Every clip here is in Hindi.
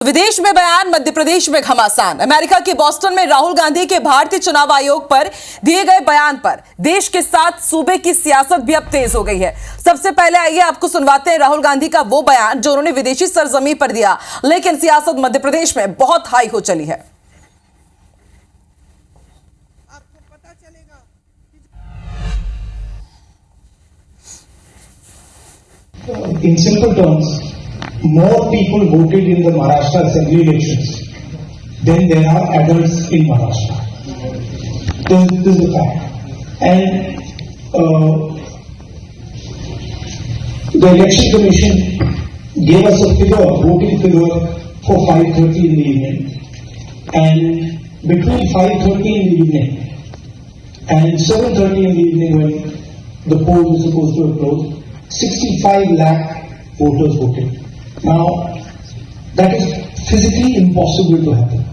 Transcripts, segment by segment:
विदेश में बयान, मध्य प्रदेश में घमासान। अमेरिका के बोस्टन में राहुल गांधी के भारतीय चुनाव आयोग पर दिए गए बयान पर देश के साथ सूबे की सियासत भी अब तेज हो गई है। सबसे पहले आइए आपको सुनवाते हैं राहुल गांधी का वो बयान जो उन्होंने विदेशी सरजमी पर दिया, लेकिन सियासत मध्य प्रदेश में बहुत हाई हो चली है। आपको पता चलेगा। In simple terms, more people voted in the Maharashtra Assembly elections than there are adults in Maharashtra. This is the fact. And the Election Commission gave us a voting figure for 5:30 in the evening. And between 5:30 in the evening and 7:30 in the evening, when the poll was supposed to have closed, 65 lakh voters voted. Now, that is physically impossible to happen,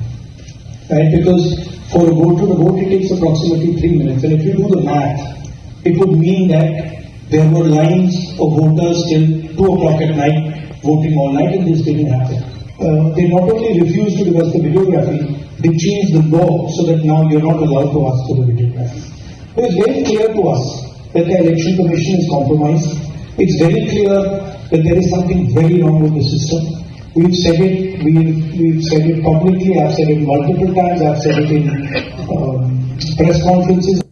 right? Because for a voter to vote, it takes approximately 3 minutes. And if you do the math, it would mean that there were lines of voters till 2 o'clock at night voting all night, and this didn't happen. They not only refused to give us the videography, they changed the law so that now you're not allowed to ask for the videography. It is very clear to us that the Election Commission is compromised. It's very clear that there is something very wrong with the system. We've said it. We've said it publicly. I've said it multiple times. I've said it in press conferences.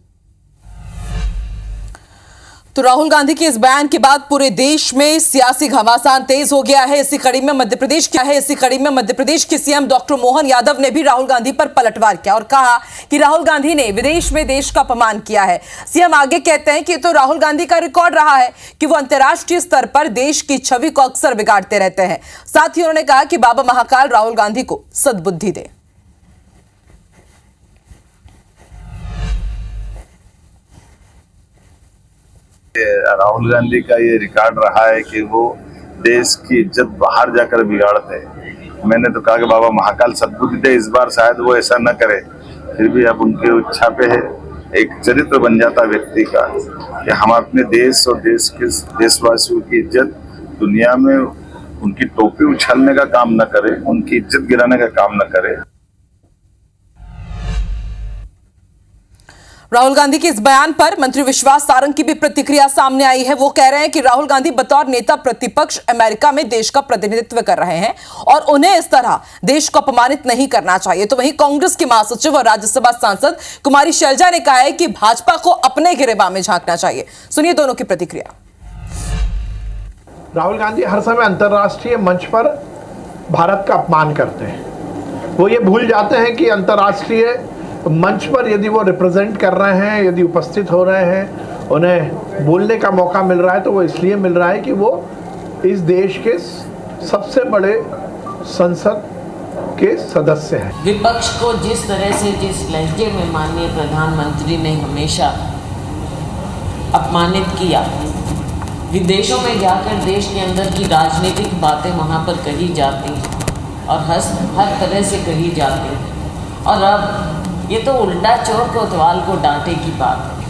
तो राहुल गांधी के इस बयान के बाद पूरे देश में सियासी घमासान तेज हो गया है। इसी कड़ी में मध्य प्रदेश के सीएम डॉक्टर मोहन यादव ने भी राहुल गांधी पर पलटवार किया और कहा कि राहुल गांधी ने विदेश में देश का अपमान किया है। सीएम आगे कहते हैं कि तो राहुल गांधी का रिकॉर्ड रहा है कि वो अंतर्राष्ट्रीय स्तर पर देश की छवि को अक्सर बिगाड़ते रहते हैं। साथ ही उन्होंने कहा कि बाबा महाकाल राहुल गांधी को सद्बुद्धि दे। राहुल गांधी का ये रिकॉर्ड रहा है कि वो देश की इज्जत बाहर जाकर बिगाड़ते हैं। मैंने तो कहा कि बाबा महाकाल सद्बुद्धि दे, इस बार शायद वो ऐसा न करे, फिर भी अब उनकी इच्छा पे है। एक चरित्र बन जाता व्यक्ति का कि हम अपने देश और देश के देशवासियों की इज्जत दुनिया में उनकी टोपी उछालने का काम न करे, उनकी इज्जत गिराने का काम न करे। राहुल गांधी के इस बयान पर मंत्री विश्वास सारंग की भी प्रतिक्रिया सामने आई है। वो कह रहे हैं कि राहुल गांधी बतौर नेता प्रतिपक्ष अमेरिका में देश का प्रतिनिधित्व कर रहे हैं और उन्हें इस तरह देश को अपमानित नहीं करना चाहिए। तो वहीं कांग्रेस की महासचिव और राज्यसभा सांसद कुमारी शैलजा ने कहा है कि भाजपा को अपने गिरेबान में झांकना चाहिए। सुनिए दोनों की प्रतिक्रिया। राहुल गांधी हर समय अंतर्राष्ट्रीय मंच पर भारत का अपमान करते हैं। वो ये भूल जाते हैं कि अंतर्राष्ट्रीय मंच पर यदि वो रिप्रेजेंट कर रहे हैं, यदि उपस्थित हो रहे हैं, उन्हें बोलने का मौका मिल रहा है तो वो इसलिए मिल रहा है कि वो इस देश के सबसे बड़े संसद के सदस्य हैं। विपक्ष को जिस तरह से, जिस लहजे में माननीय प्रधानमंत्री ने हमेशा अपमानित किया, विदेशों में जाकर देश के अंदर की राजनीतिक बातें वहाँ पर कही जाती और हर तरह से कही जाती, और अब ये तो उल्टा चोर कोतवाल को डांटे की बात है।